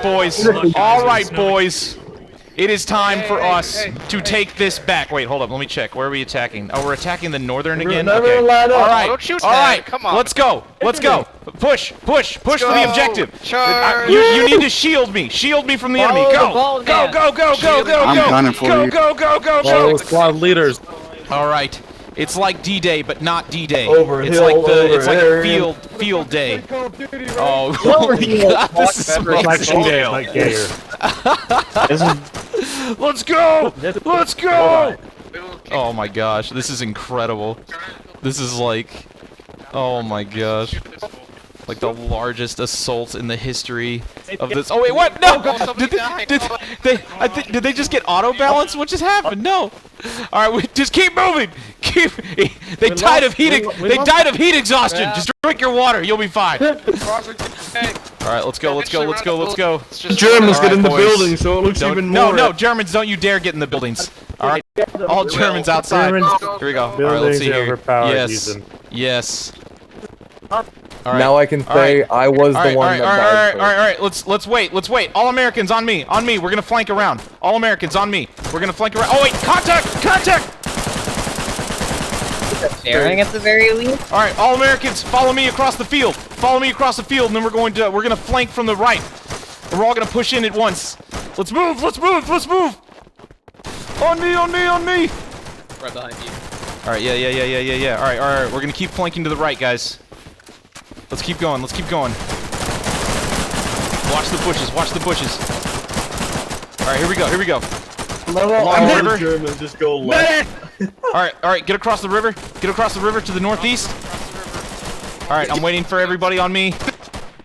boys. All right, boys. It is time for us to take this back. Wait, hold up. Let me check. Where are we attacking? Oh, we're attacking the northern again? Okay. All right. Don't shoot All right. Come on. Let's go. Let's go. Push for the objective. Charge. You need to shield me. Shield me from the enemy. Go. Go. I'm gunning for you. Go. Squad leaders. All right. It's like D-Day, but not D-Day. It's like field day. Oh my God! This is Election day, like gayer. Let's go! Let's go! Oh my gosh, this is incredible. This is like, oh my gosh, like the largest assault in the history of this. Oh wait, what? No! Did they just get auto balance? What just happened? No. All right, we just keep moving. They died of heat exhaustion. Just drink your water. You'll be fine. All right, let's go. The Germans get in the building, so it looks even more. No, Germans, don't you dare get in the buildings. All right, all Germans outside. Here we go. All right, let's see here. Yes. All right. Now I can say I was the one that died. All right. Let's wait. All Americans on me. We're gonna flank around. All Americans on me. We're gonna flank around. Oh wait, contact! Staring at the very least. All right, all Americans, follow me across the field. And then we're gonna flank from the right. And we're all gonna push in at once. Let's move. On me. Right behind you. All right, yeah. All right. We're gonna keep flanking to the right, guys. Let's keep going. Watch the bushes. All right, here we go. Along the river. Germans just go left. All right, get across the river. To the northeast. All right, I'm waiting for everybody on me.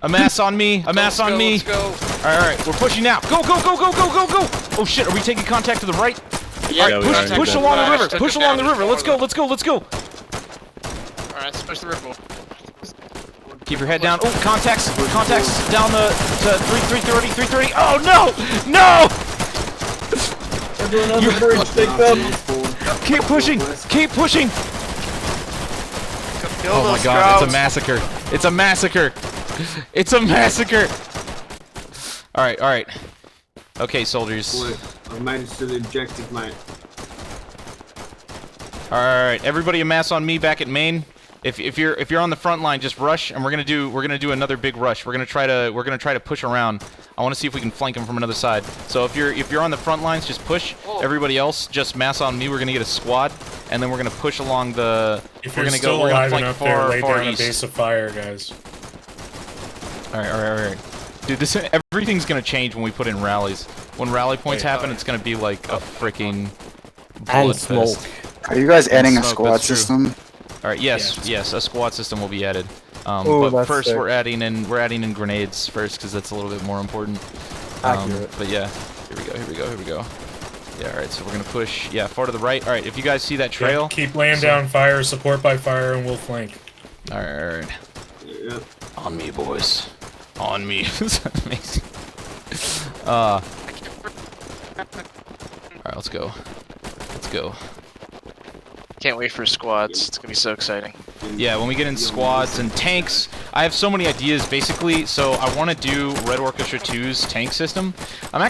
Amass on me. Let's go. All right, we're pushing now. Go. Oh shit, are we taking contact to the right? Yeah, all right, push along the river. Let's go. Alright, let's push the river. Keep your head down. Oh, contacts down to 330. Oh no! Everyone on the bridge, take them. Keep pushing. Oh my God, it's a massacre. All right. Okay, soldiers. I've managed to the objective, mate. All right, everybody amass on me back at main. If you're on the front line, just rush, and we're gonna do another big rush. We're gonna try to push around. I want to see if we can flank them from another side. So if you're on the front lines, just push. Everybody else, just mass on me. We're gonna get a squad, and then we're gonna push along the. We're gonna flank far east. A base of fire, guys. All right. Dude, everything's gonna change when we put in rallies. When rally points happen, it's gonna be like a freaking bullet fest. Are you guys adding a squad system? All right, yes, a squad system will be added. But first sick. we're adding in grenades first because that's a little bit more important. Accurate. But yeah, here we go. Yeah, all right, so we're gonna push, far to the right. All right, if you guys see that trail, keep laying down fire, support by fire, and we'll flank. All right. Yeah. On me, boys. On me. That's amazing. All right, let's go. Can't wait for squads. It's gonna be so exciting. Yeah, when we get in squads and tanks, I have so many ideas basically. So I want to do Red Orchestra 2's tank system. I'm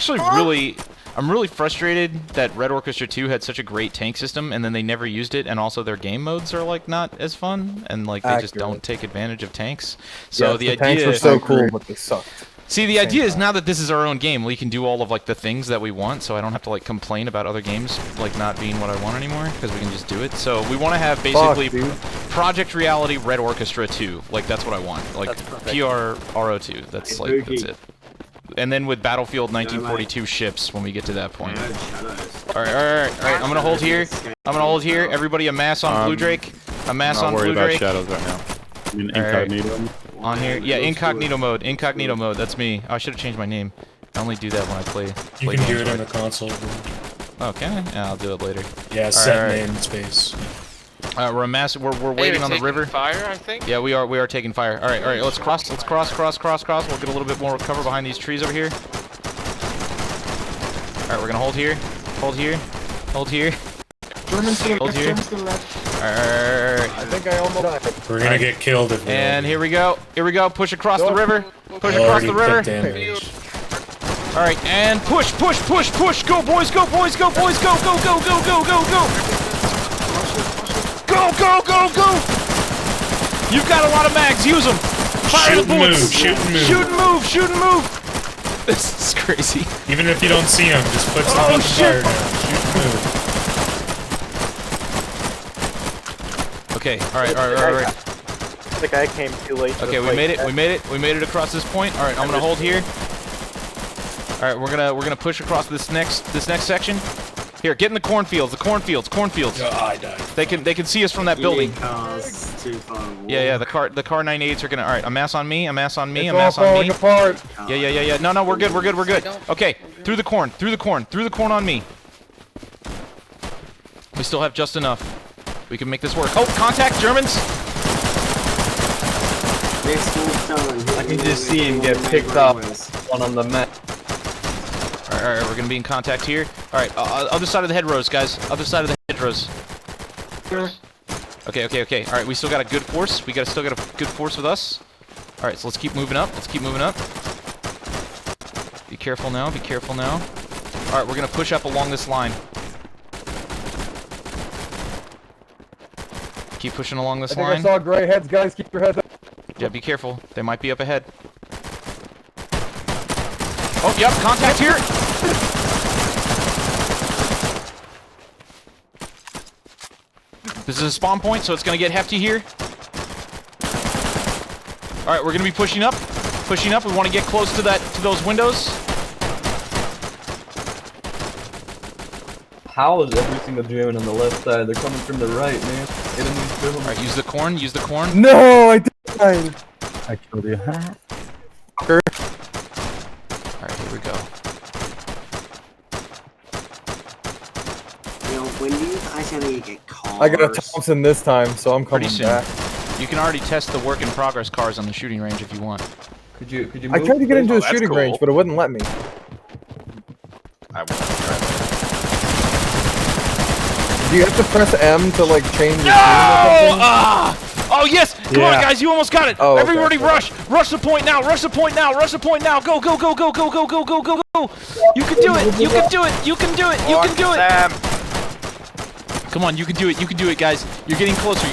really frustrated that Red Orchestra 2 had such a great tank system and then they never used it, and also their game modes are like not as fun and like they just don't take advantage of tanks. So the idea tanks were so cool, but they sucked. See, the idea is now that this is our own game, we can do all of like the things that we want, so I don't have to like complain about other games like not being what I want anymore, because we can just do it. So we want to have basically Project Reality Red Orchestra 2, like that's what I want, like PRRO2. That's like that's it. And then with Battlefield 1942 ships when we get to that point. All right. I'm gonna hold here. Everybody amass on Blue Drake. Amass on Blue Drake. Shadows right now. Incognito. On here, yeah, incognito mode, that's me. Oh, I should have changed my name. I only do that when I play You can do it on the console. Oh, can I? Yeah, I'll do it later. Yeah, set name space. We're waiting on the river. Fire, I think? Yeah, we are taking fire. All right, let's cross. We'll get a little bit more cover behind these trees over here. All right, we're gonna hold here. Germans to the left. Alright. I think I almost died. We're gonna get killed if we And here we go. Push across the river. Alright, and push, push, push, push! Go, boys, go, boys, go, boys, go, go, go, go, go, go, go! Go, go, go, go! You've got a lot of mags, use them! Fire the bullets! Shoot and move. Shoot and move, shoot and move! This is crazy. Even if you don't see him, just put some fucking fire down. Shoot and move. Okay, alright. The guy came too late. to Okay, the we fight. made it, we made it across this point. Alright, I'm gonna hold here. Alright, we're gonna push across this next section. Here, get in the cornfields, cornfields. Oh, I died. They can see us from that building. Cars too far. Yeah, the car 98s are gonna. Alright, a mass on me, a mass on me, It's a mass all on falling me. apart. Yeah. No, we're good. Okay, through the corn on me. We still have just enough. We can make this work. Oh, contact, Germans! I can just see him get picked up. One on the map. Alright, we're gonna be in contact here. Alright, other side of the hedgerows, guys. Other side of the hedgerows. Okay. Alright, we still got a good force. Still got a good force with us. Alright, so let's keep moving up. Be careful now. Alright, we're gonna push up along this line. Keep pushing along this I line. saw gray heads, guys. Keep your heads up. Yeah, be careful. They might be up ahead. Oh, yep, contact here! This is a spawn point, so it's gonna get hefty here. Alright, we're gonna be pushing up. We wanna get close to those windows. How is every single German on the left side? They're coming from the right, man. Enemies building. Alright, use the corn. No, I died. I killed you. Alright, here we go. When do you guys gonna get cars? I got a Thompson this time, so I'm coming Pretty soon. back. You can already test the work in progress cars on the shooting range if you want. Could you move? I tried to get into the that's shooting cool. range, but it wouldn't let me. I want to try that. Do you have to press M to like change your No! Oh yes! Come on, guys! You almost got it! Oh, okay, Everybody, okay. rush the point now! Rush the point now! Go! You can do it! You can do it! Come on, you can do it, guys! You're getting closer!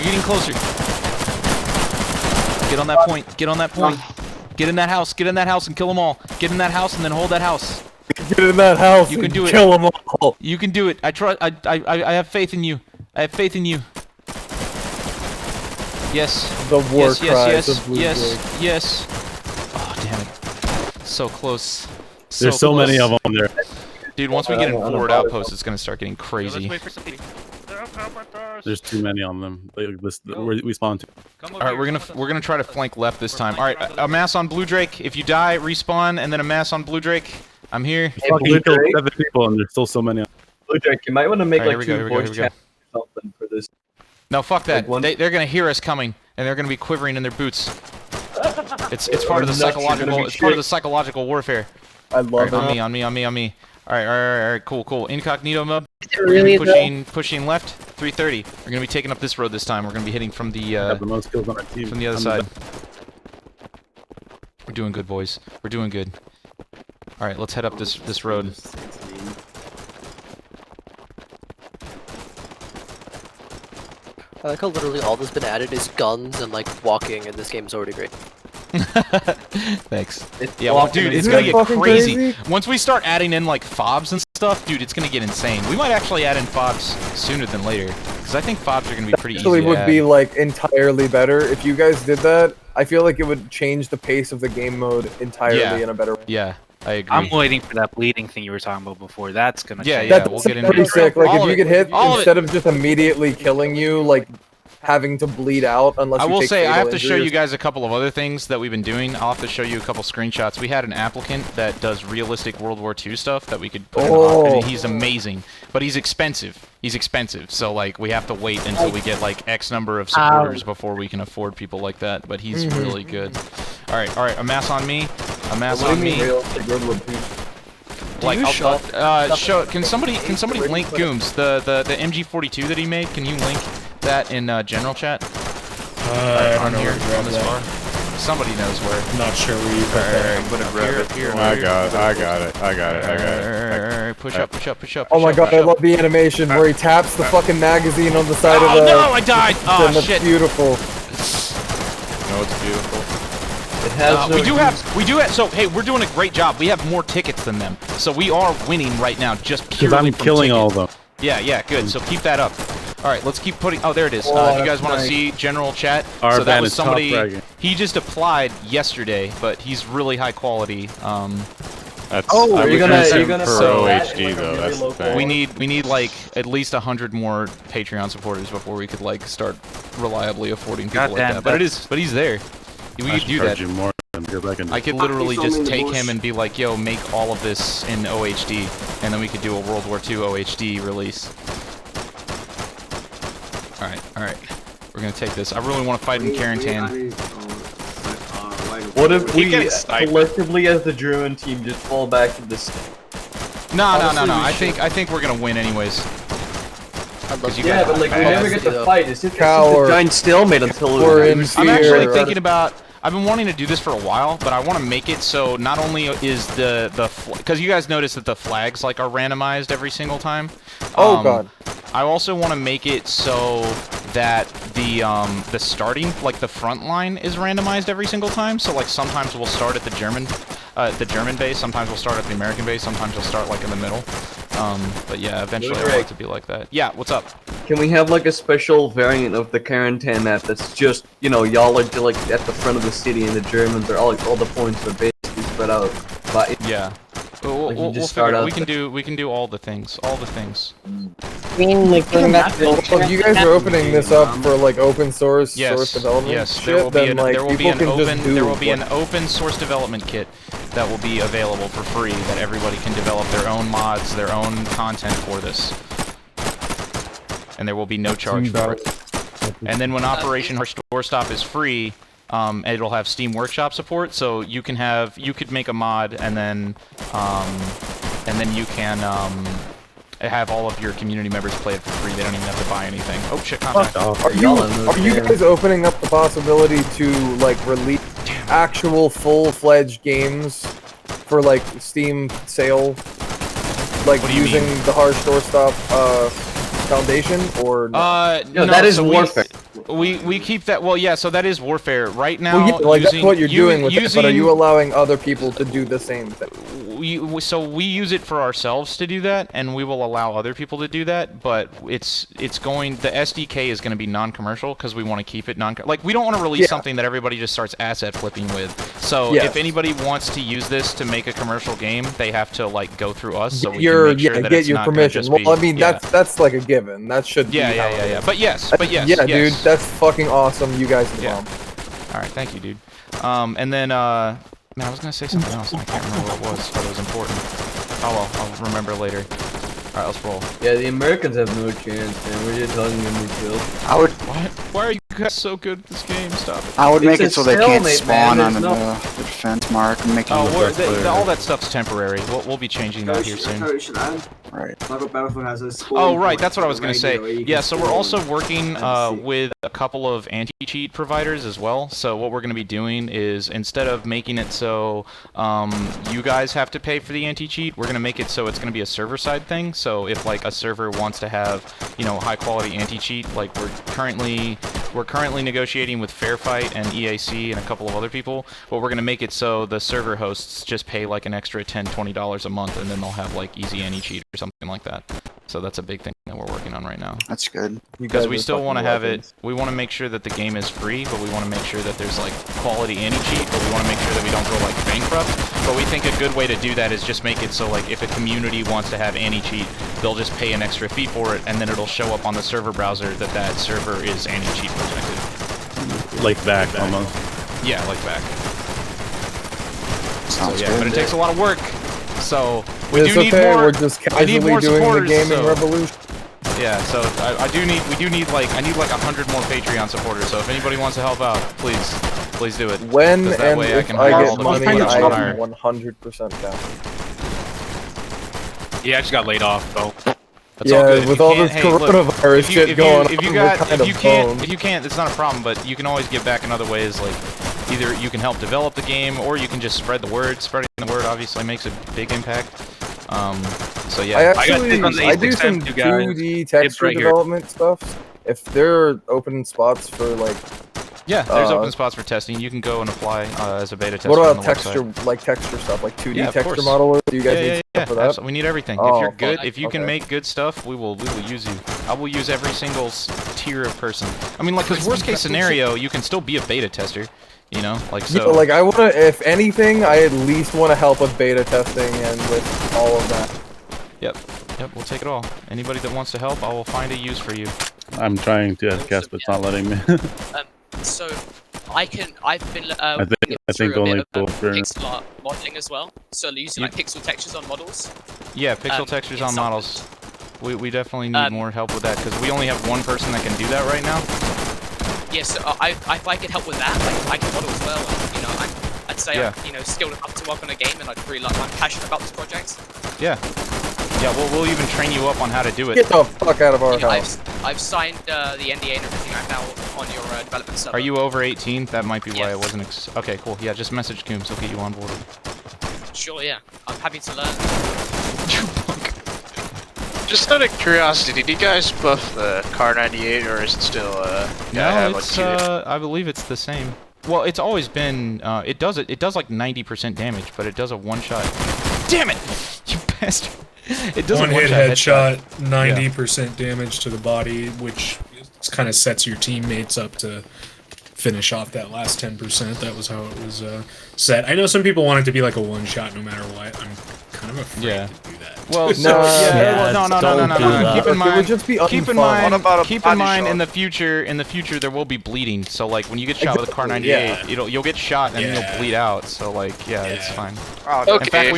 Get on that point! Get in that house! And kill them all! Get in that house and then hold that house! Get in that house. You can do it. Kill them all. You can do it! I have faith in you! Yes. The war cries of Blue Jay. Yes. Oh, damn it. So close. There's so many of them there. Dude, once we get in forward outposts, it's gonna start getting crazy. There's too many on them. We spawned too. Alright, we're gonna try to flank left this time. Alright, a mass on Blue Drake. If you die, respawn, and then a mass on Blue Drake. I'm here. We killed 7 people and there's still so many. Blue Drake, you might want to make Alright, like here we two go, voice chats or something for this. No, fuck that. Like They're gonna hear us coming, and they're gonna be quivering in their boots. It's part of the psychological warfare. I love Alright, it. on me. Alright, cool. Incognito mode. Really Pushing left, 330. We're gonna be taking up this road this time. We're gonna be hitting from the Have the most kills on our team. from the other side. We're doing good, boys. We're doing good. Alright, let's head up this road. I like how literally all that's been added is guns and like walking, and this game is already great. Thanks. It's Yeah, well, walking dude, in it's Isn't gonna that get fucking crazy. crazy? Once we start adding in like fobs and stuff, dude, it's gonna get insane. We might actually add in fobs sooner than later, because I think fobs are gonna be pretty Actually, easy would to add. be like entirely better if you guys did that. I feel like it would change the pace of the game mode entirely in a better way. Yeah, I agree. I'm waiting for that bleeding thing you were talking about before. That's gonna Yeah, change. yeah, That's we'll get into pretty it. sick. Like All if of you it. get hit All of it. instead of just immediately killing you, like having to bleed out unless I you will take say, I fatal have to show injury or you guys a couple of other things that we've been doing. I'll have to show you a couple screenshots. We had an applicant that does realistic World War II stuff that we could put him on, and he's amazing. But he's expensive. So, like, we have to wait until we get, like, X number of supporters before we can afford people like that. But he's really good. Alright, a mass on me. A mass on me. Like, can somebody link Gooms, the MG42 that he made? Can you link that in general chat? I don't on know here, where to grab on this that. bar. Somebody knows where. Not sure where you put that. Put it here, up here. I got it. Push up, push up, push up. Oh my god, push I up. love the animation where he taps the fucking magazine on the side of Oh the. no, I died! Oh and shit. That's beautiful. No, it's beautiful. It has no we do have, so hey, we're doing a great job. We have more tickets than them. So we are winning right now, just Because purely I'm from killing ticket. all of them. Yeah, good. So keep that up. All right, let's keep putting. Oh, there it is. Oh, If you guys that's want to nice. see general chat, Our so that van was is top somebody. bragging. He just applied yesterday, but he's really high quality. That's, Oh, I you're would gonna- use you're him gonna for sell that OHD in, like, a though. really That's the low thing. we need like at least 100 more Patreon supporters before we could like start reliably affording people like Goddamn, that. But he's there. We I could should do charge that. you more than you're back in. I could literally Fuck, he's just only in take the him bush. and be like, yo, make all of this in OHD, and then we could do a World War II OHD release. Alright. We're gonna take this. I really want to fight in Carentan. What if Keep we getting sniped. collectively as the German team just fall back to this? No. Honestly, we I think we're gonna win anyways. You Yeah, guys but like we are never fast. get to fight. It's just a Coward. giant stalemate until We're in I'm actually fear. thinking about. I've been wanting to do this for a while, but I want to make it so not only is the because you guys notice that the flags like are randomized every single time. Oh god. I also want to make it so that the starting, like the front line, is randomized every single time. So like sometimes we'll start at the German base, sometimes we'll start at the American base, sometimes we'll start like in the middle. But yeah, eventually I want it to be like that. Yeah, what's up? Can we have like a special variant of the Carentan map that's just, you know, y'all are like at the front of the city and the Germans are all like all the points are basically spread out. But Yeah. Like, you We'll just figure start it. out We can do all the things. I mean, like, going back to Well, if you guys are opening this up for like open source development yes, shit, then like people can just do there will be an what- open source development kit that will be available for free that everybody can develop their own mods, their own content for this. And there will be no charge for it. And then when Operation Store Stop is free, it'll have Steam Workshop support, so you could make a mod and then you can have all of your community members play it for free. They don't even have to buy anything. Oh shit, contact. Are you guys opening up the possibility to like release actual full-fledged games for like Steam sale, like What do you using mean? the hard store stop foundation or? no, that is so warfare. We keep that. Well, yeah. So that is warfare right now. Well, yeah, like that's what you're doing with it, using, but are you allowing other people to do the same thing? So we use it for ourselves to do that, and we will allow other people to do that. But it's going. The SDK is going to be non-commercial because we want to keep it like we don't want to release something that everybody just starts asset flipping with. So if anybody wants to use this to make a commercial game, they have to like go through us. So we can make sure that get it's your not gonna permission. just Well, be- I mean that's like a given. That should be. Yeah. But yes. Yeah, dude, that's fucking awesome. You guys are the Yeah. bomb. All right, thank you, dude. And then, man, I was gonna say something else, and I can't remember what it was, but it was important. Oh well, I'll remember later. All right, let's roll. Yeah, the Americans have no chance, man. We're just hugging them and kill. I would. What? Why are you guys so good at this game? Stop it. I would make It's it a so they can't stalemate, spawn man. on There's the defense mark and make it Oh, look all that stuff's temporary. We'll be changing that here soon. right. Oh, right, that's what I was gonna say. Yeah, so we're also working with a couple of anti-cheat providers as well. So what we're gonna be doing is instead of making it so you guys have to pay for the anti-cheat, we're gonna make it so it's gonna be a server-side thing. So if like a server wants to have, you know, high-quality anti-cheat, like we're currently negotiating with Fairfight and EAC and a couple of other people, but we're gonna make it so the server hosts just pay like an extra $10-20 a month, and then they'll have like easy anti-cheat or something like that. So that's a big thing that we're working on right now. That's good. Because we still want to have it, we want to make sure that the game is free, but we want to make sure that there's like quality anti-cheat, but we want to make sure that we don't go like bankrupt. But we think a good way to do that is just make it so like if a community wants to have anti-cheat, they'll just pay an extra fee for it, and then it'll show up on the server browser that that server is anti-cheat protected. Like back almost. Yeah, like back. Sounds Yeah, good. but it takes a lot of work. So we It's do need okay, more. we're just I need casually more doing the supporters, gaming so- revolution. Yeah, so we do need like, I need like 100 more Patreon supporters. So if anybody wants to help out, please do it. When 'Cause that and way I if can I hire get all the money, people that I you am hire. 100% down. Yeah, I just got laid off though. That's all Yeah, good. If with you all can't- this hey, look, coronavirus if you- shit if going you on, got, we're kind if you of can't, boned. if you can't, it's not a problem. But you can always give back in other ways. Like either you can help develop the game, or you can just spread the word. Spreading the word obviously makes a big impact. So yeah. I do some 2D texture development stuff. If they're open spots for like. Yeah, there's open spots for testing. You can go and apply as a beta tester. What on about the texture, website. like texture stuff, like 2D Yeah, texture modeler? Do you guys need stuff for that? Absolutely. We need everything. Oh, if you're good, fuck. if you can make good stuff, we will use you. I will use every single tier of person. I mean, like, because worst case scenario, you can still be a beta tester. You know, like so. Yeah, like I wanna, if anything, I at least want to help with beta testing and with all of that. Yep, we'll take it all. Anybody that wants to help, I will find a use for you. I'm trying to guess, but it's not letting me. So I've been I think only pixel art modeling as well. So using like pixel textures on models. Yeah, pixel textures on models. We definitely need more help with that because we only have one person that can do that right now. Yes, yeah, so if I could help with that, like I can model as well. And, you know, I'd say I'm skilled enough to work on a game, and I'd really I'm passionate about this project. Yeah. Yeah, we'll even train you up on how to do it. Get the fuck out of our house. I've signed the NDA and everything. I'm now on your development server. Are you over 18? That might be why it wasn't. Okay, cool. Yeah, just message Coombs. He'll get you on board. Sure, yeah. I'm happy to learn. You punk. Just out of curiosity, did you guys buff the Car 98, or is it still No, it's I believe it's the same. Well, it's always been. It does like 90% damage, but it does a one-shot. Damn it! You bastard! It does one-hit headshot, 90% damage to the body, which kind of sets your teammates up to finish off that last 10%. That was how it was set. I know some people want it to be like a one-shot no matter what. I'm kind of afraid to do that. Well, no. Keep in mind, in the future there will be bleeding. So like when you get shot with a Car 98, you'll get shot and then you'll bleed out. So like, it's fine. Okay. In fact,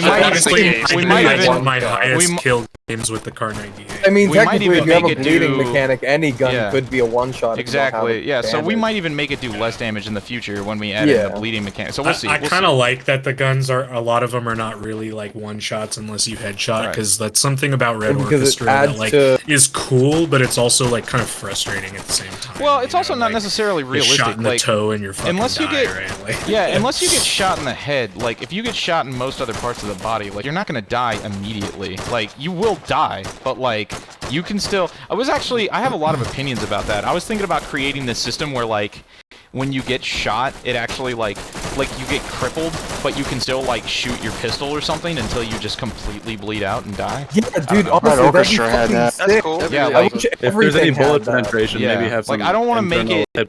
we might even my highest kill games with the Car 98. I mean, technically, if you have a it bleeding do- mechanic, any gun could be a one-shot. Exactly. Yeah. So we might even make it do less damage in the future when we add in the bleeding mechanic. So we'll see. I kind of like that the guns are a lot of them are not really like one-shots unless you headshot, because that's something about Red Orchestra that like is cool, but it's also like kind of frustrating at the same time. Well, it's also not necessarily realistic. Shot in the toe and you're fucking unless you die, get right? Like, unless you get shot in the head. Like if you get shot in most other parts of the body, like you're not gonna die immediately. Like you will die, but like you can still. I have a lot of opinions about that. I was thinking about creating this system where like when you get shot, it actually like you get crippled, but you can still like shoot your pistol or something until you just completely bleed out and die. Yeah, dude, honestly, that'd be fucking sick. That's cool. Yeah, like if there's any bullet penetration, maybe have some. Like I don't want to make it. I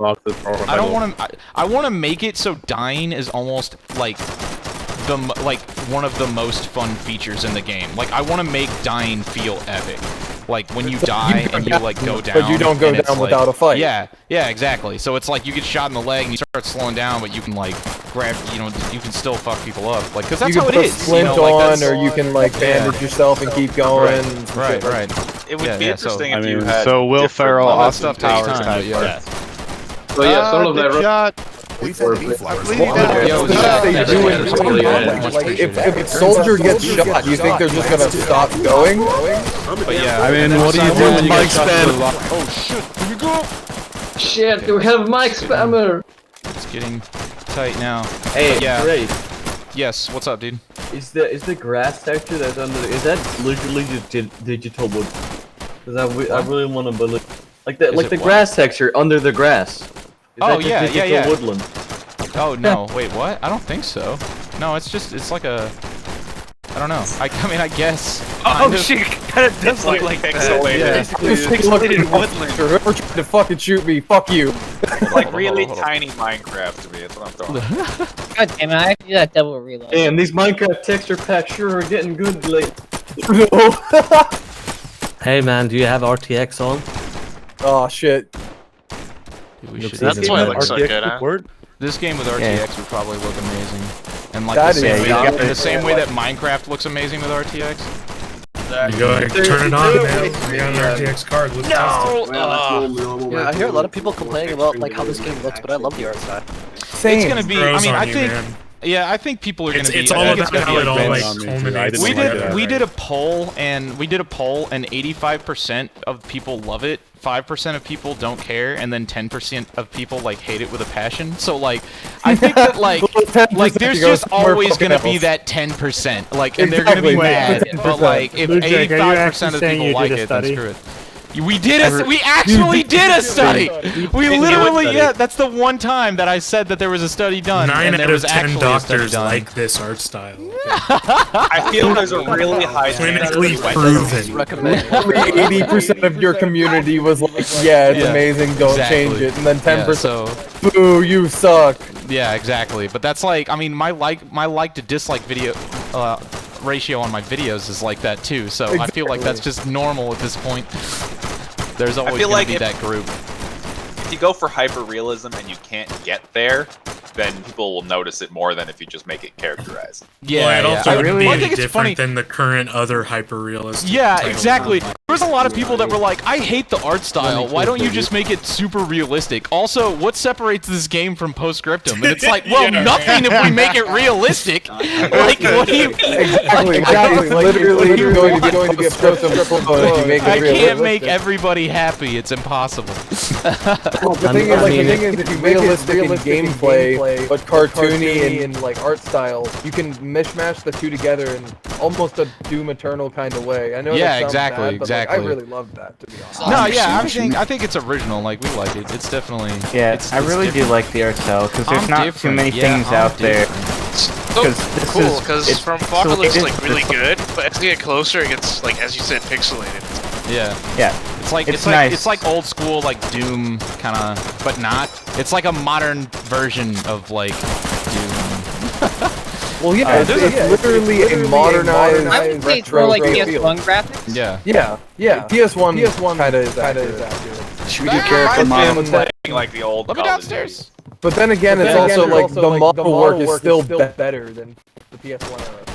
don't want to. I want to make it so dying is almost like one of the most fun features in the game. Like I want to make dying feel epic. Like when you die and you like go down, but you don't go down without a fight. Yeah, exactly. So it's like you get shot in the leg and you start slowing down, but you can like grab, you can still fuck people up, like because that's how it is. You can put splint on, or you can like bandage yourself and keep going. Right. It would be interesting if you had. So Will Ferrell, Austin Powers type. So yeah, some of that. We said B-flowers. If soldier gets shot, do you think they're just gonna stop going? But yeah, I mean, what do you do when you get shot? Oh shit! Here we go. Shit, we have Mike Spammer. It's getting tight now. Hey, great. Yes, what's up, dude? Is the grass texture that's under? Is that literally digital wood? Because I really want to believe the grass texture under the grass. Is woodland? Oh no, wait, what? I don't think so. No, it's like a. I don't know. I mean, I guess. Oh shit! Kind of does look like pixelated. Pixelated woodland. Whoever tried to fucking shoot me, fuck you. Like really tiny Minecraft to me. That's what I'm throwing. God damn it! I have to do that double reload. Damn, these Minecraft texture packs sure are getting good lately. Hey man, do you have RTX on? Oh shit. That's why it looks so good, huh? This game with RTX would probably look amazing. And like the same way that Minecraft looks amazing with RTX. You go ahead and turn it on, man. We got an RTX card. Let's test it. Yeah, I hear a lot of people complaining about like how this game looks, but I love the art style. Same. It's gonna be. I mean, I think Yeah, I think people are going to be. It's all about how it all like culminates. We did a poll, and 85% of people love it. 5% of people don't care, and then 10% of people like hate it with a passion. So like, I think that like there's just always gonna be that 10%, like, and they're gonna be mad. But like, if 85% of the people like it, then screw it. We did a. We actually did a study. We literally, yeah. That's the one time that I said that there was a study done. 9 and there out was of 10 actually doctors done. like this art style. I feel there's a really high clinically proven. Only 80% of your community was like, "Yeah, it's amazing. Don't change it," and then 10%, "Boo, you suck." Yeah, exactly. But that's like, I mean, my like to dislike video ratio on my videos is like that too. So I feel like that's just normal at this point. There's always going to be that group. If you go for hyper-realism and you can't get there, then people will notice it more than if you just make it characterized. Yeah, well, it also wouldn't be I any think it's different funny. than the current other hyper-realistic. Yeah, exactly. There's a lot of people that were like, I hate the art style. Why don't you just make it super realistic? Also, what separates this game from Postscriptum? And it's like, well, nothing if we make it realistic. Like, what do you... Exactly. Literally going to be a Postscriptum if you make it I realistic. can't make everybody happy. It's impossible. Well, the thing is, if you make it realistic in gameplay, but cartoony in like art style, you can mishmash the two together in almost a Doom Eternal kind of way. I know. Yeah, that sounds exactly, bad, but, exactly. Like, I really love that, to be honest. No, yeah, I think it's original. Like, we like it. It's definitely. Yeah, it's I really do different. like the art style because there's I'm not different. too many Yeah, things I'm out there. So this cool, is- because it's from far it looks slated like really for- good, but as you get closer, it gets like, as you said, pixelated. Yeah. Yeah. It's like It's like nice. it's like old school like Doom kind of, but not. It's like a modern version of like Doom. Well, yeah, it's literally a modernized I would say it's more like PS1 graphics. Yeah. Yeah. PS1 kind of is accurate. Should we do character model? Like the old. Let me downstairs. But then again, it's also like the model work is still better than the PS1 era.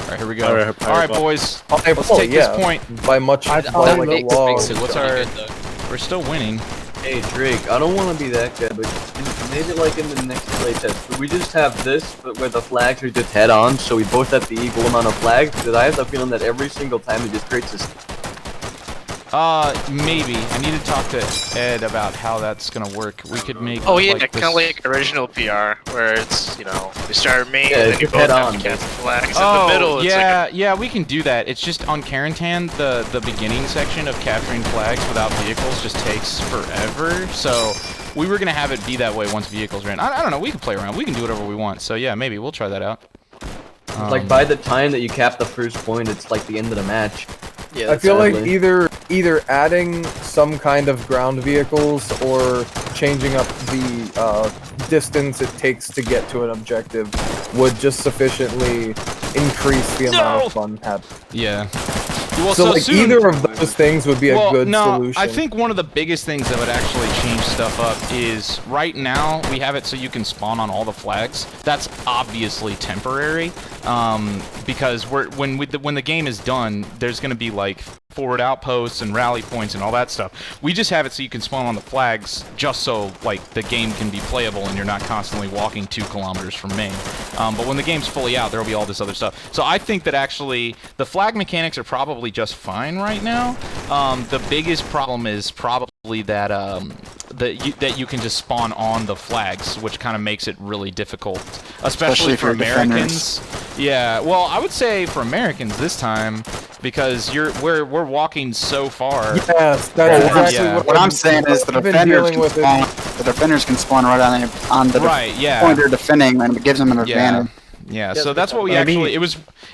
Alright, here we go. Alright, boys. Let's take this point. By much. What's our... We're still winning. Hey Drake, I don't want to be that guy, but maybe like in the next playtest, could we just have this, but where the flags are just head on, so we both have the equal amount of flags? Because I have the feeling that every single time it just creates this. Maybe. I need to talk to Ed about how that's gonna work. We could make. Oh yeah, like, kind of like original PR, where it's, you know, you start main, Yeah, and then it's you just both head have on, to cast the flags. Oh, in the middle, it's yeah, like yeah, we can do that. It's just on Karantan, the beginning section of capturing flags without vehicles just takes forever. So we were gonna have it be that way once vehicles ran. I don't know. We can play around. We can do whatever we want. So yeah, maybe we'll try that out. Like by the time that you cap the first point, it's like the end of the match. Yeah, I feel like either adding some kind of ground vehicles or changing up the distance it takes to get to an objective would just sufficiently increase the amount of fun happening. Yeah. Well, so like soon, either of those things would be a good solution. I think one of the biggest things that would actually change stuff up is right now we have it so you can spawn on all the flags. That's obviously temporary, because when the game is done, there's going to be like forward outposts and rally points and all that stuff. We just have it so you can spawn on the flags just so like the game can be playable and you're not constantly walking 2 kilometers from main. But when the game's fully out, there'll be all this other stuff. So I think that actually the flag mechanics are probably just fine right now. The biggest problem is probably that that you can just spawn on the flags, which kind of makes it really difficult, especially for Americans. Yeah, well, I would say for Americans this time, because we're walking so far. Yes, that's exactly what I'm saying is the defenders can spawn right on the point they're defending, and it gives them an advantage. Yeah, so that's what we actually...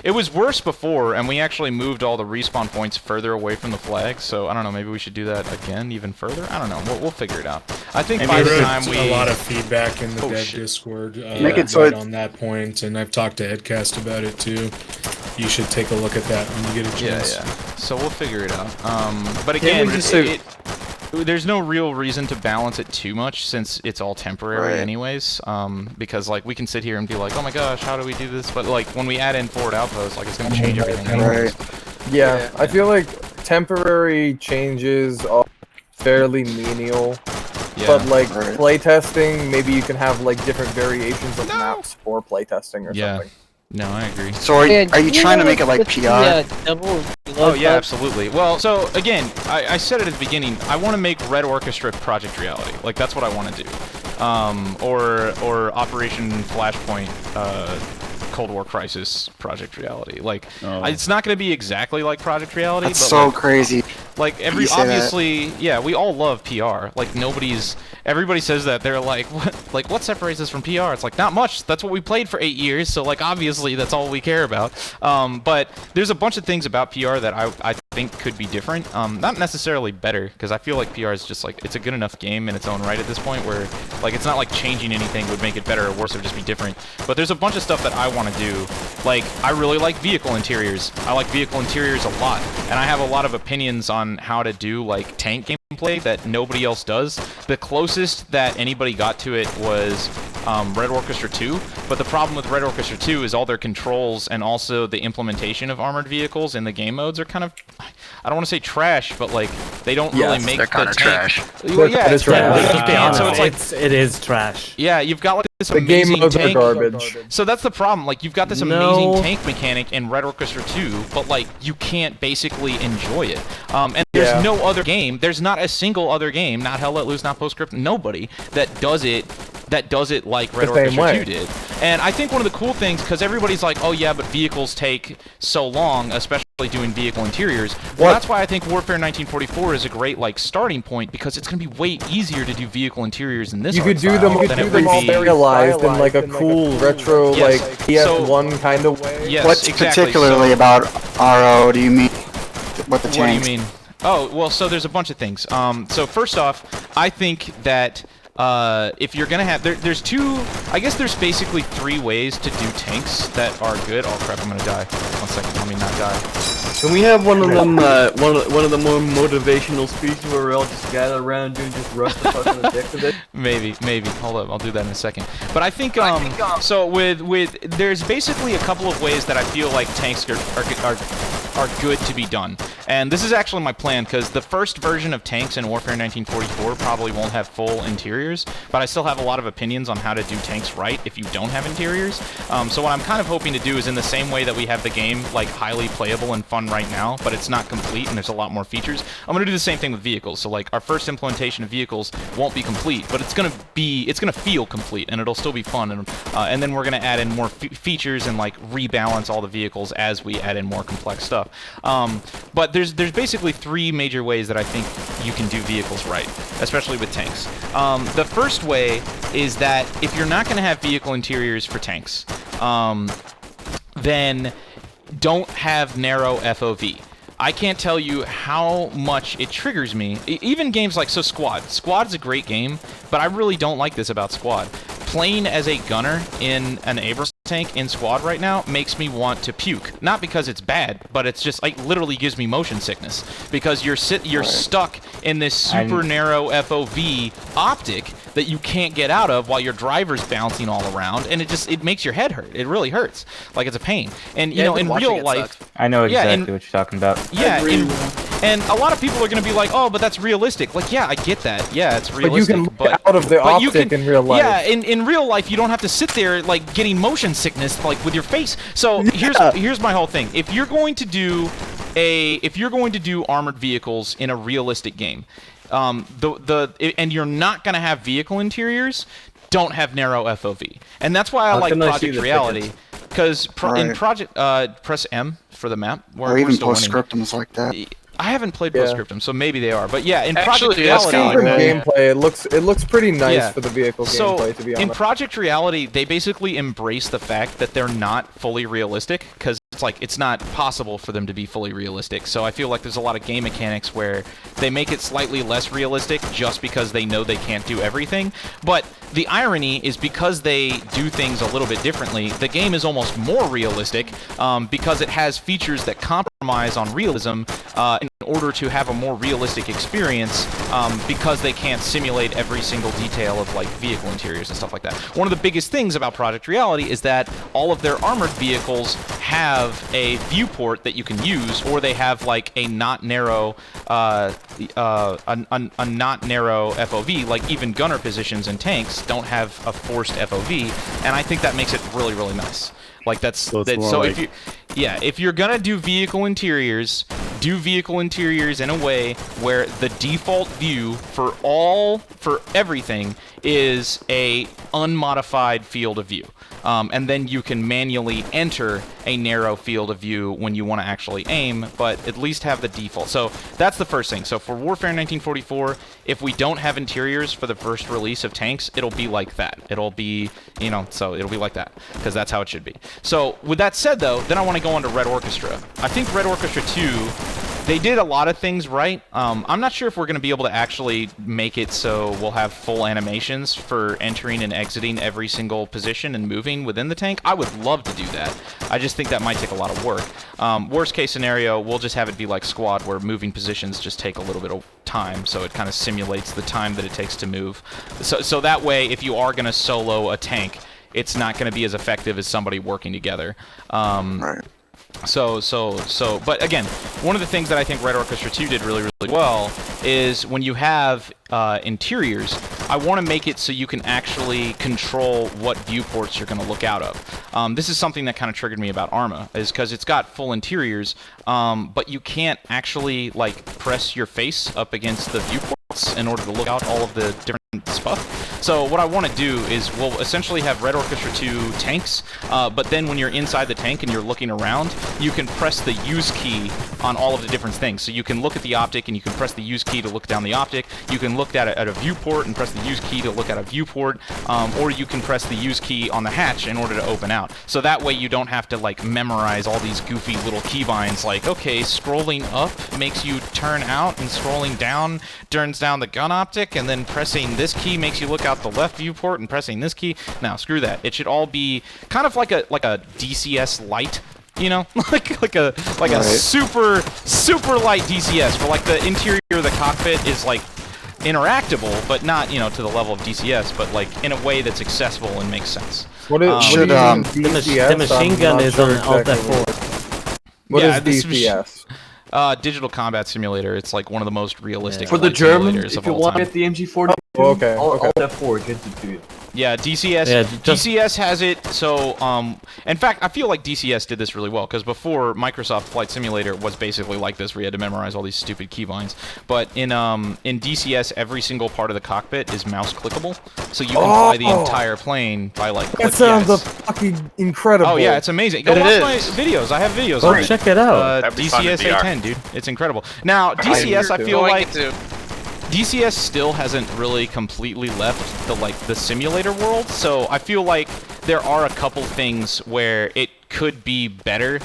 It was worse before, and we actually moved all the respawn points further away from the flag, so I don't know, maybe we should do that again, even further? I don't know, we'll figure it out. I think by the time we... a lot of feedback in the dev Discord Make it so on that point, and I've talked to Edcast about it too. You should take a look at that when you get a chance. Yeah. So we'll figure it out. But again, there's no real reason to balance it too much since it's all temporary anyways, because like we can sit here and be like, oh my gosh, how do we do this? But like when we add in forward outposts, like it's gonna change everything anyways. Yeah, I feel like temporary changes are fairly menial. but like playtesting, maybe you can have like different variations of maps for playtesting or something. No, I agree. So are you trying to make it like PR? Oh yeah, absolutely. Well, so again, I said it at the beginning. I want to make Red Orchestra Project Reality. Like that's what I want to do. Or Operation Flashpoint, Cold War Crisis Project Reality. Like it's not going to be exactly like Project Reality. That's but so like, crazy. Like obviously, yeah, we all love PR. Like everybody says that. They're like, what separates us from PR? It's like not much. That's what we played for 8 years. So like obviously that's all we care about. But there's a bunch of things about PR that I think could be different. Not necessarily better, because I feel like PR is just like it's a good enough game in its own right at this point where like it's not like changing anything would make it better or worse. It would just be different. But there's a bunch of stuff that I want to do. Like I really like vehicle interiors. I like vehicle interiors a lot, and I have a lot of opinions on how to do like tank gameplay that nobody else does. The closest that anybody got to it was Red Orchestra 2, but the problem with Red Orchestra 2 is all their controls and also the implementation of armored vehicles in the game modes are kind of, I don't want to say trash, but like they don't really make the tank. Trash. Well, yeah, it's trash. So it's like it is trash. Yeah, you've got like this The game amazing modes are tank. garbage. So that's the problem. Like you've got this amazing tank mechanic in Red Orchestra 2, but like you can't basically enjoy it. And there's no other game. There's not a single other game, not Hell Let Loose, not Postscript, nobody that does it like Red Orchestra 2 did. And I think one of the cool things, because everybody's like, oh yeah, but vehicles take so long, especially doing vehicle interiors. Well, that's why I think Warfare 1944 is a great like starting point, because it's going to be way easier to do vehicle interiors in this. You could do them all serialized in like a cool retro like PS1 kind of way. Yes, What's exactly. particularly about RO? Do you mean what the tanks? What do you mean? Oh, well, so there's a bunch of things. So first off, I think that if you're gonna have, there's basically 3 ways to do tanks that are good. Oh crap, I'm gonna die. 1 second, let me not die. Can we have one of them, one of the more motivational speeches where we all just gather around and just rush the fuck on the dick with it? Maybe. Hold up, I'll do that in a second. But I think, so there's basically a couple of ways that I feel like tanks are good to be done. And this is actually my plan, because the first version of tanks in Warfare 1944 probably won't have full interiors, but I still have a lot of opinions on how to do tanks right if you don't have interiors. So what I'm kind of hoping to do is in the same way that we have the game like highly playable and fun right now, but it's not complete and there's a lot more features, I'm going to do the same thing with vehicles. So like our first implementation of vehicles won't be complete, but it's going to feel complete and it'll still be fun, and then we're going to add in more features and like rebalance all the vehicles as we add in more complex stuff. But there's basically 3 major ways that I think you can do vehicles right, especially with tanks. The first way is that if you're not going to have vehicle interiors for tanks, then don't have narrow FOV. I can't tell you how much it triggers me. Even games like, so Squad. Squad is a great game, but I really don't like this about Squad. Playing as a gunner in an Abrams tank in Squad right now makes me want to puke. Not because it's bad, but it's just like literally gives me motion sickness, because you're stuck in this super narrow FOV optic that you can't get out of while your driver's bouncing all around, and it makes your head hurt. It really hurts. Like it's a pain. And you know, in real life, I know exactly what you're talking about. Yeah, and a lot of people are going to be like, oh, but that's realistic. Like, yeah, I get that. Yeah, it's realistic. But you can look out of the optic in real life. Yeah, in real life, you don't have to sit there like getting motion sickness like with your face. So here's my whole thing. If you're going to do armored vehicles in a realistic game, and you're not going to have vehicle interiors, don't have narrow FOV. And that's why I like Project Reality. Because in Project, press M for the map. Or even Postscriptums like that. I haven't played Postscriptum, so maybe they are. But yeah, in Project Reality, gameplay, it looks pretty nice for the vehicle gameplay, to be honest. In Project Reality, they basically embrace the fact that they're not fully realistic, because it's not possible for them to be fully realistic. So I feel like there's a lot of game mechanics where they make it slightly less realistic just because they know they can't do everything. But the irony is, because they do things a little bit differently, the game is almost more realistic, because it has features that compensate compromise on realism in order to have a more realistic experience because they can't simulate every single detail of like vehicle interiors and stuff like that. One of the biggest things about Project Reality is that all of their armored vehicles have a viewport that you can use, or they have like a not narrow not narrow FOV. Like even gunner positions and tanks don't have a forced FOV, and I think that makes it really, really nice. Like that's so like... if you're gonna do vehicle interiors, do vehicle interiors in a way where the default view for everything is a unmodified field of view. And then you can manually enter a narrow field of view when you want to actually aim, but at least have the default. So that's the first thing. So for Warfare 1944, if we don't have interiors for the first release of tanks, it'll be like that. It'll be, so it'll be like that, because that's how it should be. So with that said, though, then I want to go on to Red Orchestra. I think Red Orchestra 2... they did a lot of things right. I'm not sure if we're going to be able to actually make it so we'll have full animations for entering and exiting every single position and moving within the tank. I would love to do that. I just think that might take a lot of work. Worst case scenario, we'll just have it be like Squad, where moving positions just take a little bit of time, so it kind of simulates the time that it takes to move. So that way, if you are going to solo a tank, it's not going to be as effective as somebody working together. Right. But again, one of the things that I think Red Orchestra 2 did really, really well is when you have interiors, I want to make it so you can actually control what viewports you're going to look out of. This is something that kind of triggered me about Arma, is because it's got full interiors, but you can't actually like press your face up against the viewports in order to look out all of the different stuff. So what I want to do is we'll essentially have Red Orchestra 2 tanks, but then when you're inside the tank and you're looking around, you can press the use key on all of the different things. So you can look at the optic and you can press the use key to look down the optic. You can look at a viewport and press the use key to look at a viewport, or you can press the use key on the hatch in order to open out. So that way you don't have to like memorize all these goofy little keybinds like, okay, scrolling up makes you turn out and scrolling down turns down the gun optic, and then pressing this key makes you look out the left viewport and pressing this key. Now, screw that. It should all be kind of like a DCS light, like a super light DCS, where like the interior of the cockpit is like interactable, but not to the level of DCS, but like in a way that's accessible and makes sense. The machine gun is on Alt F4. What is DCS? Digital Combat Simulator. It's like one of the most realistic for the German. If you want to get the MG40, okay. Alt F4 gets it to you. Yeah, DCS. Yeah, DCS has it. So, in fact, I feel like DCS did this really well, because before, Microsoft Flight Simulator was basically like this, where you had to memorize all these stupid keybinds. But in DCS, every single part of the cockpit is mouse clickable, so you can fly the entire plane by like. That sounds fucking incredible. Oh yeah, it's amazing. Go watch my videos. I have videos. Go check it out. DCS A10, dude. It's incredible. Now, DCS, I feel like. DCS still hasn't really completely left the simulator world, so I feel like there are a couple things where it could be better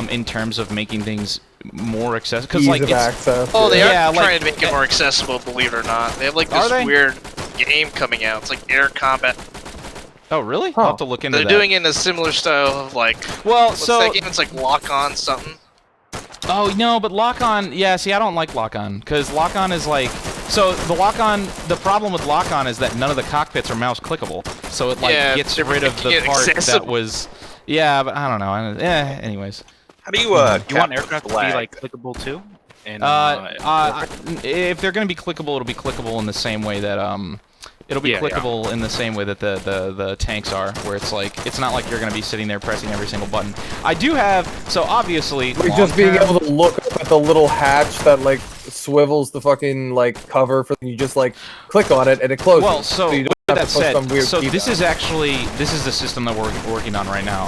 in terms of making things more accessible. Ease of access. Oh, they are trying to make it more accessible, believe it or not. They have like this weird game coming out. It's like air combat. Oh, really? I'll have to look into that. They're doing it in a similar style of like. Well, what's that game? It's like Lock On something. Oh no, but Lock On. Yeah, see, I don't like Lock On, because Lock On is like. So the problem with Lock On is that none of the cockpits are mouse clickable, so it like gets rid of the part that was. Yeah, but I don't know. Anyways. How do you you want aircraft to be like clickable too? And if they're gonna be clickable, it'll be clickable in the same way that it'll be clickable in the same way that the tanks are, where it's like it's not like you're gonna be sitting there pressing every single button. I do have obviously like just being able to look up at the little hatch that like swivels the fucking like cover for you, just like click on it and it closes. Well, so you don't have to put some weird this is the system that we're working on right now,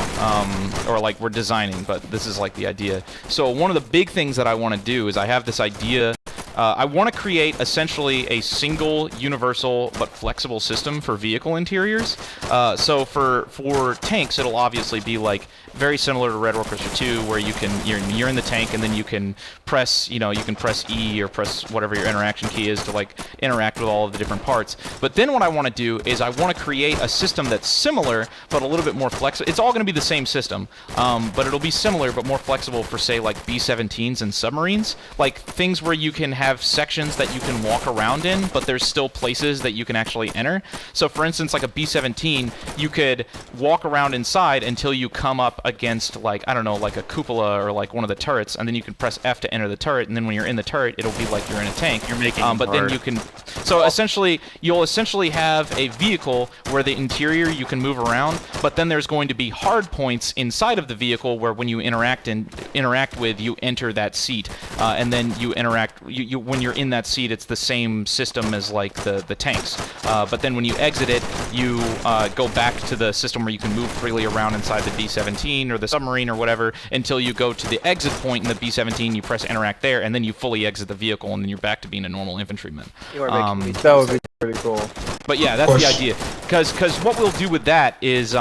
or like we're designing, but this is like the idea. So one of the big things that I want to do is I have this idea I want to create essentially a single, universal, but flexible system for vehicle interiors. So for tanks, it'll obviously be like very similar to Red Orchestra 2, where you're in the tank and then you can press E or press whatever your interaction key is to like interact with all of the different parts. But then what I want to do is I want to create a system that's similar but a little bit more flexible. It's all going to be the same system, but it'll be similar but more flexible for say like B-17s and submarines, like things where you can have sections that you can walk around in, but there's still places that you can actually enter. So for instance, like a B-17, you could walk around inside until you come up against like, I don't know, like a cupola or like one of the turrets, and then you can press F to enter the turret, and then when you're in the turret, it'll be like you're in a tank. You're making but then you can, so essentially, you'll essentially have a vehicle where the interior you can move around, but then there's going to be hard points inside of the vehicle where when you interact with, you enter that seat, and then you interact, when you're in that seat, it's the same system as like the tanks. But then when you exit it, you go back to the system where you can move freely around inside the B-17 or the submarine or whatever until you go to the exit point in the B-17, you press interact there, and then you fully exit the vehicle, and then you're back to being a normal infantryman. That would be pretty cool. But yeah, that's the idea. Because what we'll do with that is,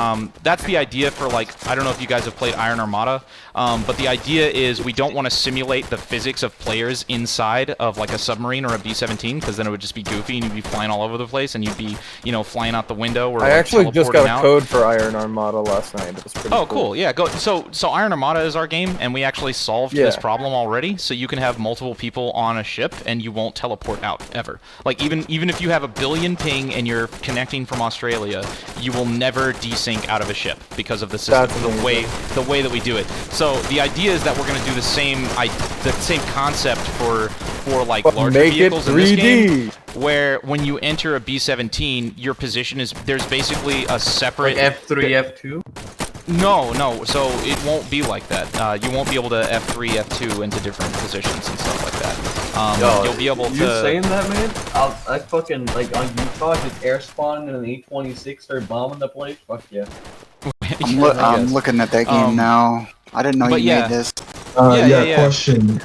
that's the idea for like, I don't know if you guys have played Iron Armada, but the idea is we don't want to simulate the physics of players inside of like a submarine or a B-17, because then it would just be goofy and you'd be flying all over the place and you'd be, you know, flying out the window or I like, actually just got a out. code for Iron Armada last night. It was pretty cool. Yeah, so Iron Armada is our game, and we actually solved this problem already, so you can have multiple people on a ship and you won't teleport out ever. Like even if you have a billion ping and you're connecting from Australia, you will never desync out of a ship because of the system, the way that we do it. So the idea is that we're going to do the same concept for like larger vehicles in this game, where when you enter a B-17, your position is, there's basically a separate like F3, F2. No, so it won't be like that. You won't be able to F3, F2 into different positions and stuff like that. You'll be able to... You saying that, man? I fucking, like, on Utah, just air spawn and an A-26 start bombing the place? Fuck yeah. I'm looking at that game now. I didn't know you made this. Question.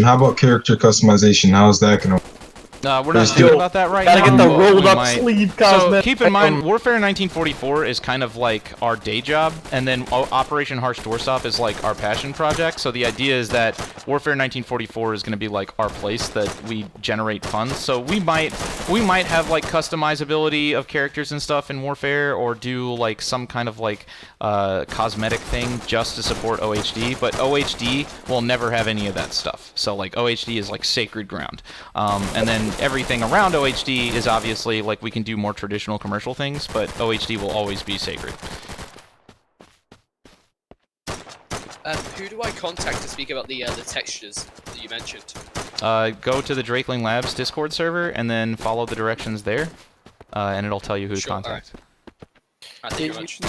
How about character customization? How's that gonna? We're not thinking about that right now. Gotta get the rolled up sleeve cosmetic. So keep in mind, Warfare 1944 is kind of like our day job, and then Operation Harsh Doorstop is like our passion project. So the idea is that Warfare 1944 is going to be like our place that we generate funds. So we might have like customizability of characters and stuff in Warfare, or do like some kind of like cosmetic thing just to support OHD. But OHD will never have any of that stuff. So like OHD is like sacred ground, and then everything around OHD is obviously like we can do more traditional commercial things, but OHD will always be sacred. Who do I contact to speak about the textures that you mentioned? Go to the Drakeling Labs Discord server and then follow the directions there, and it'll tell you who to contact. Right. Thank you very much.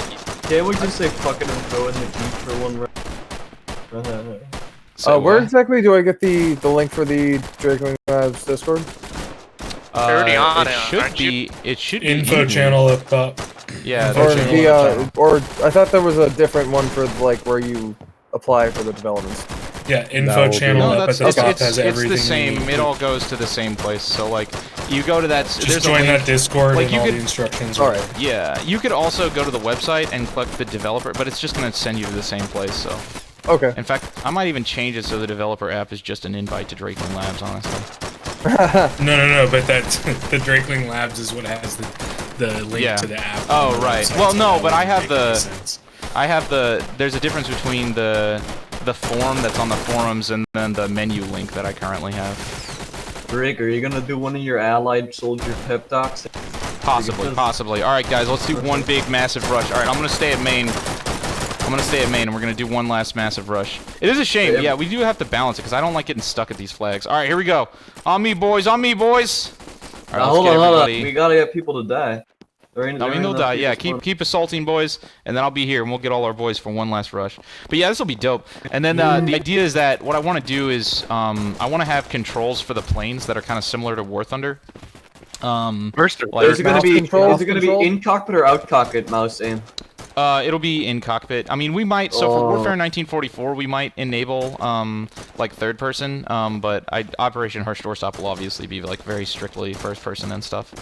Can't we just say fucking and go in the deep for one round? So where exactly do I get the link for the Drakeling Labs Discord? Already on it should be info channel up top. Yeah, or I thought there was a different one for like where you apply for the developments. Yeah, info channel up at the top has everything. It's the same. It all goes to the same place. So like, you go to that. Just join that Discord and all the instructions. All right. Yeah, you could also go to the website and click the developer, but it's just gonna send you to the same place. So. Okay. In fact, I might even change it so the developer app is just an invite to Drakeling Labs, honestly. No, but that's the Drakeling Labs is what has the link to the app. Oh, right. Well, no, but I have there's a difference between the form that's on the forums and then the menu link that I currently have. Rick, are you gonna do one of your allied soldier pep talks? Possibly. Alright, guys, let's do one big massive rush. Alright, I'm gonna stay at main. And we're gonna do one last massive rush. It is a shame. Yeah, we do have to balance it because I don't like getting stuck at these flags. All right, here we go. On me, boys. On me, boys. All right, hold on. We gotta get people to die. They'll die. Yeah, keep assaulting, boys, and then I'll be here, and we'll get all our boys for one last rush. But yeah, this will be dope. And then the idea is that what I want to do is I want to have controls for the planes that are kind of similar to War Thunder. Is it gonna be in cockpit or out cockpit mouse aim? It'll be in cockpit. I mean, we might. So for Warfare 1944, we might enable like third person. But Operation Harsh Doorstop will obviously be like very strictly first person and stuff.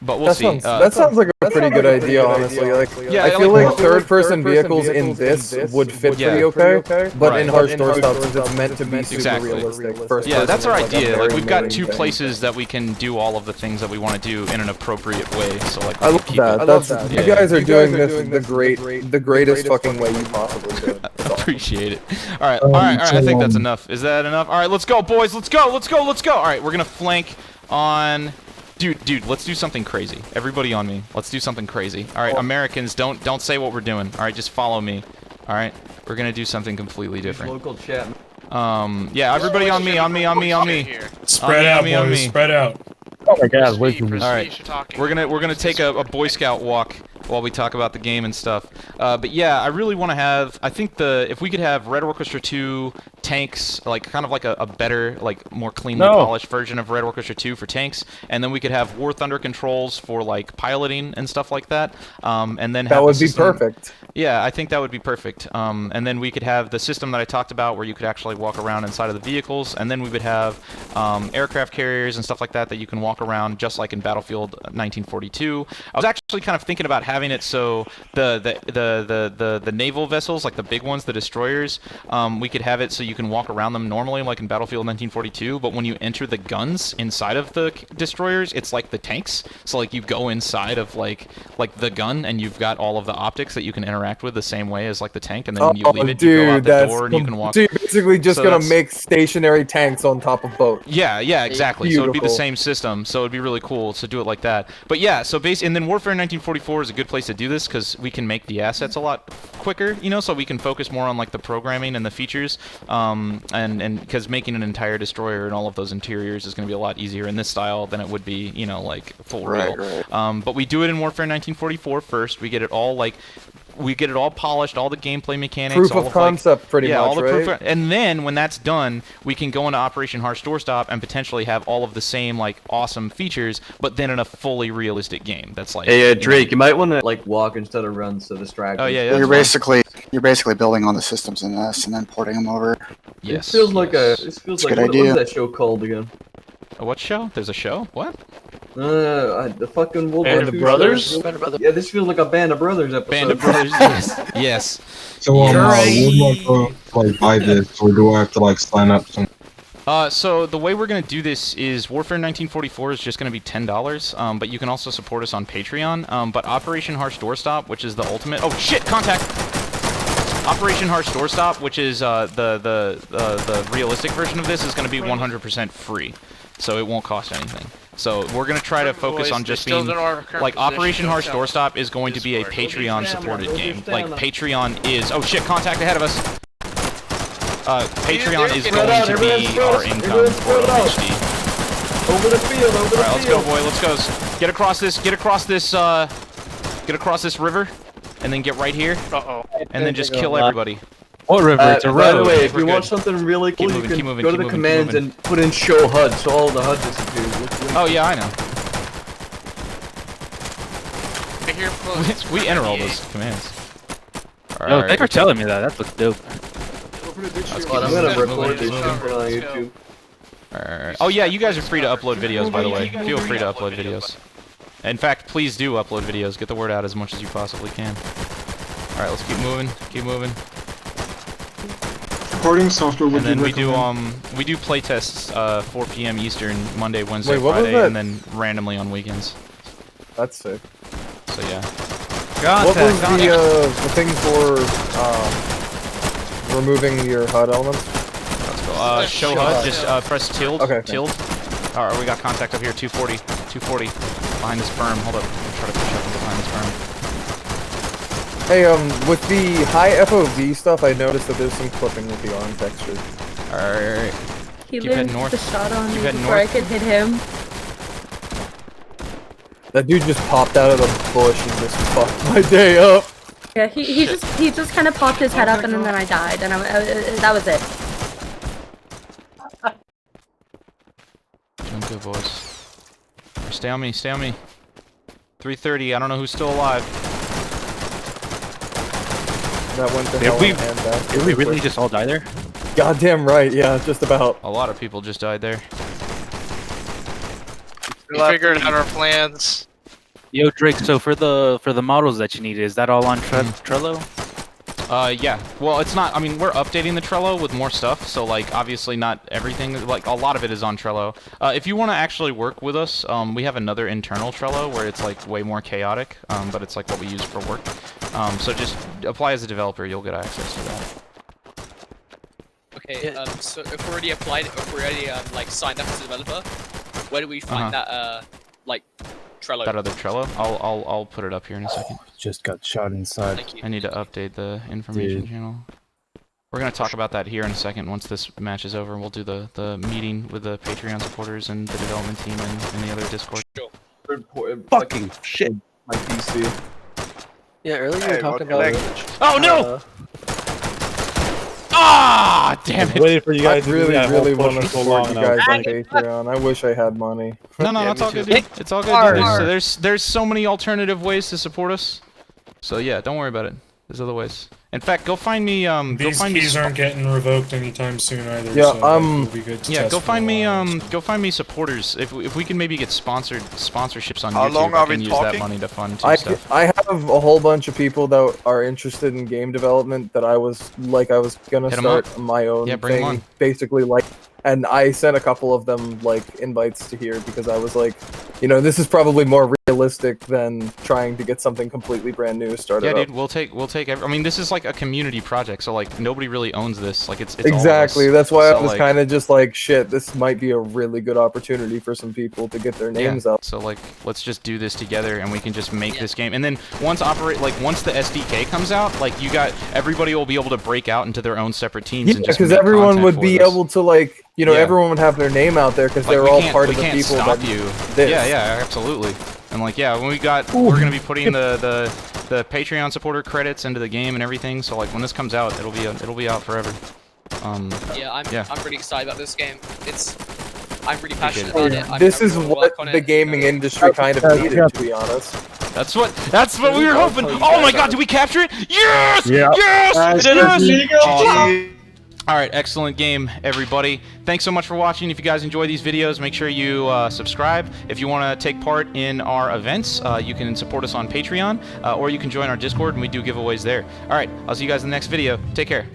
But we'll see. That sounds like a pretty good idea, honestly. Like, yeah, I feel like third-person vehicles in this would fit pretty okay, but in Harsh Doorstop, since it's meant to be super realistic. Yeah, that's our idea. Like, we've got 2 places that we can do all of the things that we want to do in an appropriate way. So like, I love that. You guys are doing this the greatest fucking way you possibly could. Appreciate it. All right. I think that's enough. Is that enough? All right, let's go, boys. Let's go. All right, we're gonna flank on. Dude, let's do something crazy. Everybody on me. Let's do something crazy. All right, Americans, don't say what we're doing. All right, just follow me. All right, we're gonna do something completely different. Local chat. Yeah, everybody on me. Spread out, boys. Spread out. Oh my God, wait for me. All right, we're gonna take a Boy Scout walk while we talk about the game and stuff. But yeah, I really want to have. I think if we could have Red Orchestra 2 tanks, like kind of like a better, like more cleanly polished version of Red Orchestra 2 for tanks, and then we could have War Thunder controls for like piloting and stuff like that. And then that would be perfect. Yeah, I think that would be perfect. And then we could have the system that I talked about, where you could actually walk around inside of the vehicles, and then we would have aircraft carriers and stuff like that you can walk around just like in Battlefield 1942. I was actually kind of thinking about having it so the naval vessels, like the big ones, the destroyers, we could have it so you can walk around them normally like in Battlefield 1942, but when you enter the guns inside of the destroyers, it's like the tanks. So like you go inside of like the gun, and you've got all of the optics that you can interact with the same way as like the tank, and then when you leave it, you go out the door and you can walk. So you're basically just gonna make stationary tanks on top of boats. Yeah, exactly. So it'd be the same system, so it'd be really cool to do it like that. But yeah, so and then Warfare 1944 is a good place to do this because we can make the assets a lot quicker, you know, so we can focus more on like the programming and the features, and because making an entire destroyer and all of those interiors is going to be a lot easier in this style than it would be, you know, like full real. But we do it in Warfare 1944 first. We get it all polished, all the gameplay mechanics. Proof of concept, pretty much, right? And then when that's done, we can go into Operation Harsh Doorstop and potentially have all of the same like awesome features, but then in a fully realistic game. That's like. Hey, Drake, you might want to like walk instead of run, so distract. Oh yeah. You're basically building all the systems in this and then porting them over. Yes. It feels like what is that show called again? What show? There's a show? What? The fucking World Band of Brothers? Yeah, this feels like a Band of Brothers episode. Band of Brothers, yes. So, would I like buy this, or do I have to like sign up? So the way we're gonna do this is Warfare 1944 is just gonna be $10, but you can also support us on Patreon. But Operation Harsh Doorstop, which is the ultimate. Oh shit! Contact. Operation Harsh Doorstop, which is the realistic version of this, is gonna be 100% free, so it won't cost anything. So we're gonna try to focus on just being like Operation Harsh Doorstop is going to be a Patreon supported game. Like Patreon is. Oh shit! Contact ahead of us. Patreon is going to be our income for OHD. Over the field, over the field. All right, let's go, boy. Let's go. Get across this river, and then get right here. And then just kill everybody. What river? It's a road. By the way, if you want something really cool, you can go to the commands and put in show HUD, so all the HUD disappears. Oh yeah, I know. We enter all those commands. No, thanks for telling me that. That looks dope. I'm gonna record this shit on YouTube. Alright. Oh yeah, you guys are free to upload videos, by the way. Feel free to upload videos. In fact, please do upload videos. Get the word out as much as you possibly can. Alright, let's keep moving. Keep moving. Recording software would and then you we do playtests 4 p.m. Eastern, Monday, Wednesday, Wait, what was Friday, that? and then randomly on weekends. That's sick. So yeah. What was the thing for removing your HUD elements? Let's go. Show HUD. Just press tilde. Okay. Tilde. All right, we got contact up here. 240. 240. Behind this berm. Hold up. I'll try to push up behind this berm. Hey, with the high FOV stuff, I noticed that there's some clipping with the arm texture. Alright. He Keep heading lived north. the shot on me Keep heading before I north. could hit him. That dude just popped out of the bush and just fucked my day up. Yeah, he just kind of popped his head up and then I died, and that was it. Doing good, boys. Stay on me. Stay on me. 3:30. I don't know who's still alive. that went to hell in a handbasket. Did we really just all die there? Goddamn right, yeah, just about. A lot of people just died there. We figured out our plans. Yo, Drake. So for the models that you need, is that all on Trello? Yeah. Well, it's not. I mean, we're updating the Trello with more stuff. So, like, obviously not everything. Like, a lot of it is on Trello. If you want to actually work with us, we have another internal Trello where it's like way more chaotic. But it's like what we use for work. So just apply as a developer. You'll get access to that. Okay. So if we already applied, if we already like signed up as a developer, where do we find that like Trello? That other Trello? I'll put it up here in a second. Just got shot inside. Thank you. I need to update the information channel. We're gonna talk about that here in a second. Once this match is over, we'll do the meeting with the Patreon supporters and the development team and the other Discord. Sure. Fucking shit. My PC. Yeah, earlier you were talking about. Oh no! Ah, damn it! Waiting for you guys I really want to so support long you now. guys on Patreon. I wish I had money. No, it's all good, dude. It's all good, dude. There's so many alternative ways to support us. So yeah, don't worry about it. There's other ways. In fact, go find me. These keys aren't getting revoked anytime soon either. Yeah, so it'll be good to test go find for a me. while. Go find me supporters. If we can maybe get sponsorships on How YouTube, long I are can we use that talking? money to fund stuff. I have a whole bunch of people that are interested in game development that I was gonna Hit 'em start up. my own Yeah, bring 'em thing, on. basically like, and I sent a couple of them like invites to here because I was like, you know, this is probably more realistic than trying to get something completely brand new started Yeah, up. dude, we'll take. I mean, this is like a community project, so like nobody really owns this. Like it's all of us. Exactly. That's why I So, was like, kind of just like, shit, this might be a really good opportunity for some people to get their names up. So like, let's just do this together, and we can just make this game. And then once the SDK comes out, like everybody will be able to break out into their own separate teams. Yeah, and just because make everyone content would for be this. able to like, you know, Yeah. everyone would have their name out there because Like, they're we all can't- part we of the can't people stop that you. this. Yeah, absolutely. And like, yeah, when we're gonna be putting the Patreon supporter credits into the game and everything. So like, when this comes out, it'll be out forever. Yeah, I'm really excited about this game. I'm really Appreciate passionate it. about it. This I is really what work on the it, gaming you know. industry kind of needed, to be honest. That's what we were hoping. Oh my God, did we capture it? Yes! Yeah. Yes! Yes! GG. All right, excellent game, everybody. Thanks so much for watching. If you guys enjoy these videos, make sure you subscribe. If you want to take part in our events, you can support us on Patreon, or you can join our Discord, and we do giveaways there. All right, I'll see you guys in the next video. Take care.